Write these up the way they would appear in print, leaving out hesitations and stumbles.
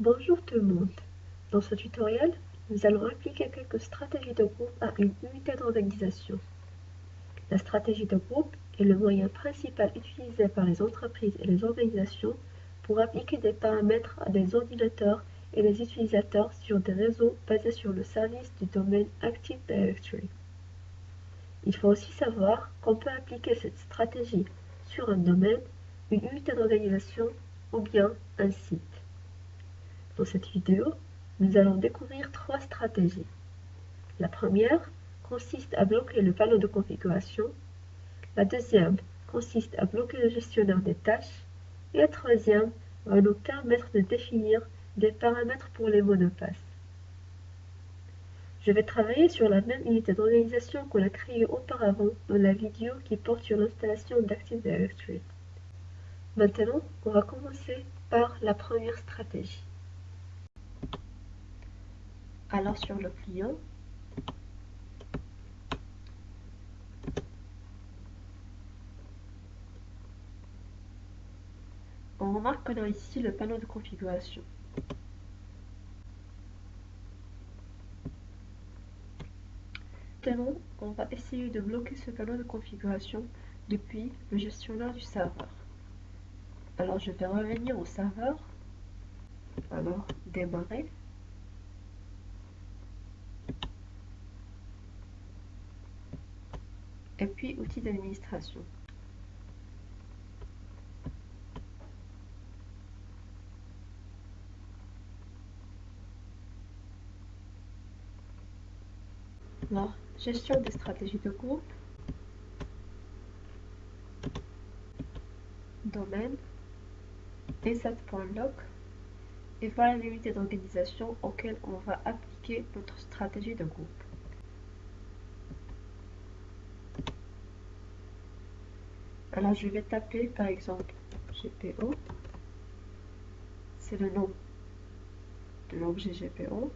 Bonjour tout le monde. Dans ce tutoriel, nous allons appliquer quelques stratégies de groupe à une unité d'organisation. La stratégie de groupe est le moyen principal utilisé par les entreprises et les organisations pour appliquer des paramètres à des ordinateurs et des utilisateurs sur des réseaux basés sur le service du domaine Active Directory. Il faut aussi savoir qu'on peut appliquer cette stratégie sur un domaine, une unité d'organisation ou bien un site. Dans cette vidéo, nous allons découvrir 3 stratégies. La première consiste à bloquer le panneau de configuration, la deuxième consiste à bloquer le gestionnaire des tâches, et la troisième va nous permettre de définir des paramètres pour les mots de passe. Je vais travailler sur la même unité d'organisation qu'on a créée auparavant dans la vidéo qui porte sur l'installation d'Active Directory. Maintenant, on va commencer par la première stratégie. Alors sur le client, on remarque qu'on a ici le panneau de configuration. Maintenant, on va essayer de bloquer ce panneau de configuration depuis le gestionnaire du serveur. Alors je vais revenir au serveur. Alors, démarrer. Et puis, outils d'administration. Alors, gestion des stratégies de groupe. Domaine. ESAT.loc. Et voilà l'unité d'organisation auquel on va appliquer notre stratégie de groupe. Alors, je vais taper par exemple GPO. C'est le nom de l'objet GPO.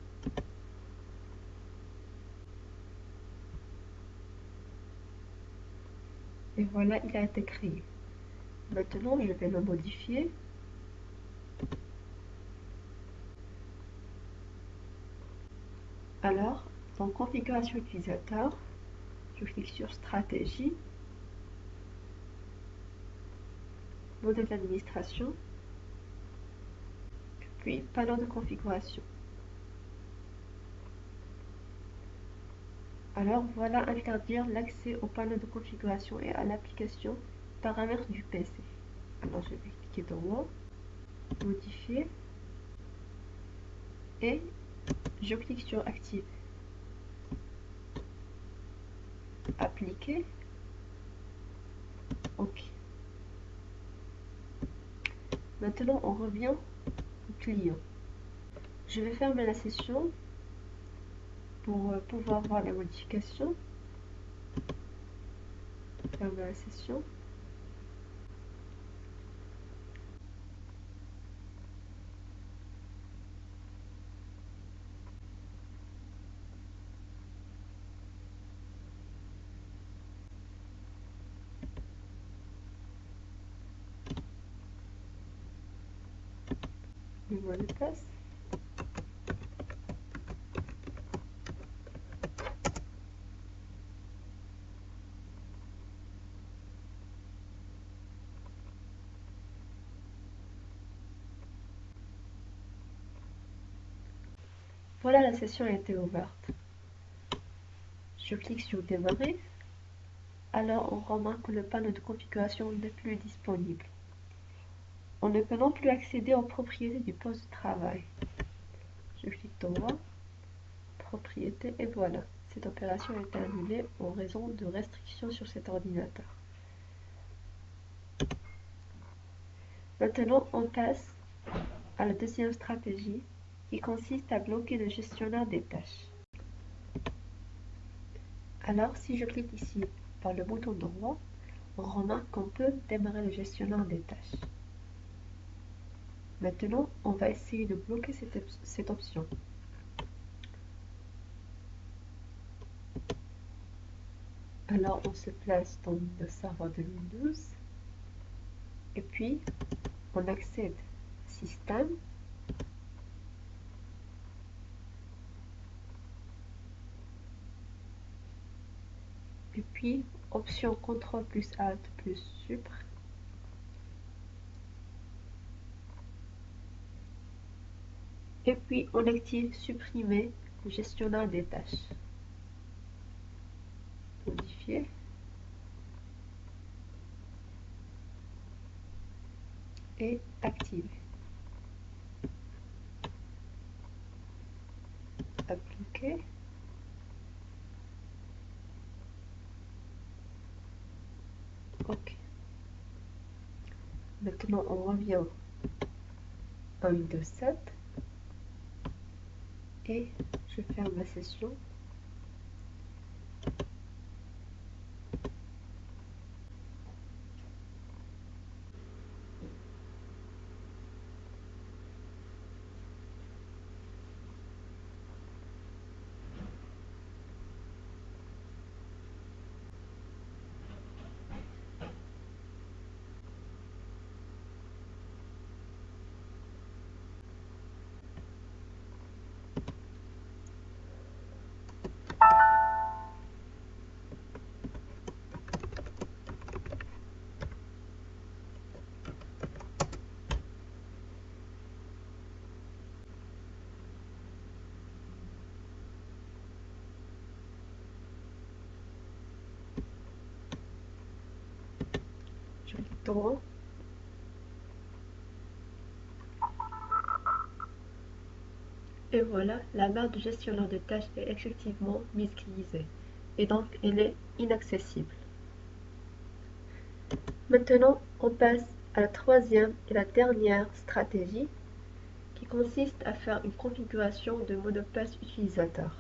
Et voilà, il a été créé. Maintenant, je vais le modifier. Alors, dans configuration utilisateur, je clique sur stratégie, modèle d'administration, puis panneau de configuration. Alors voilà interdire l'accès au panneau de configuration et à l'application paramètres du PC. Alors je vais cliquer droit, modifier et je clique sur active. Appliquer. OK. Maintenant on revient au client. Je vais fermer la session pour pouvoir voir les modifications. Fermer la session. Le mot de passe. Voilà, la session a été ouverte. Je clique sur démarrer. Alors on remarque que le panneau de configuration n'est plus disponible. On ne peut non plus accéder aux propriétés du poste de travail. Je clique droit, propriétés et voilà. Cette opération a été annulée en raison de restrictions sur cet ordinateur. Maintenant, on passe à la deuxième stratégie qui consiste à bloquer le gestionnaire des tâches. Alors, si je clique ici par le bouton droit, on remarque qu'on peut démarrer le gestionnaire des tâches. Maintenant, on va essayer de bloquer cette option. Alors, on se place dans le serveur de Windows et puis on accède Système, Et puis, option CTRL plus ALT plus Supr. Et puis, on active supprimer le gestionnaire des tâches. Modifier. Et activer. Appliquer. OK. Maintenant, on revient à Windows 7 et je ferme la session. Je tourne. Et voilà, la barre de gestionnaire de tâches est effectivement misgrisée. Et donc, elle est inaccessible. Maintenant, on passe à la troisième et la dernière stratégie qui consiste à faire une configuration de mot de passe utilisateur.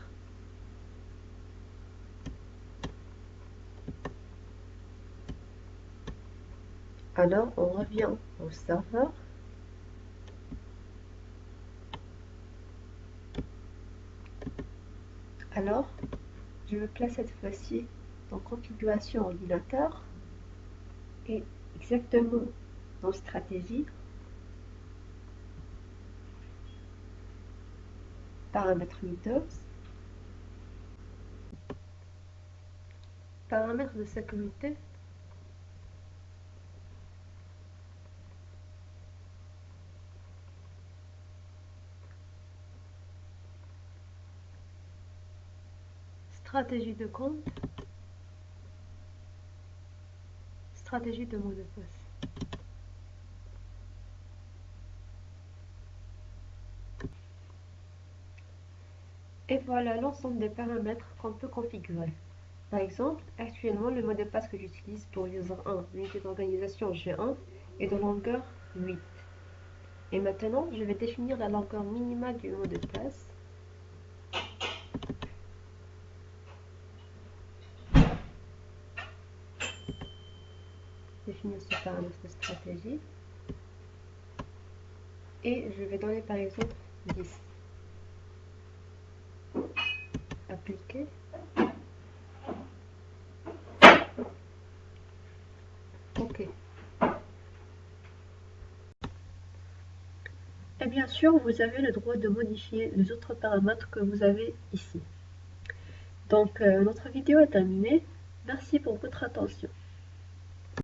Alors, on revient au serveur. Alors, je me place cette fois-ci dans configuration ordinateur et exactement dans stratégie, paramètres Windows, paramètres de sécurité, stratégie de compte, stratégie de mot de passe. Et voilà l'ensemble des paramètres qu'on peut configurer. Par exemple, actuellement, le mot de passe que j'utilise pour user 1, l'unité d'organisation G1, est de longueur 8. Et maintenant, je vais définir la longueur minimale du mot de passe. Définir ce paramètre de stratégie. Et je vais donner par exemple 10. Appliquer. OK. Et bien sûr, vous avez le droit de modifier les autres paramètres que vous avez ici. Donc, notre vidéo est terminée. Merci pour votre attention.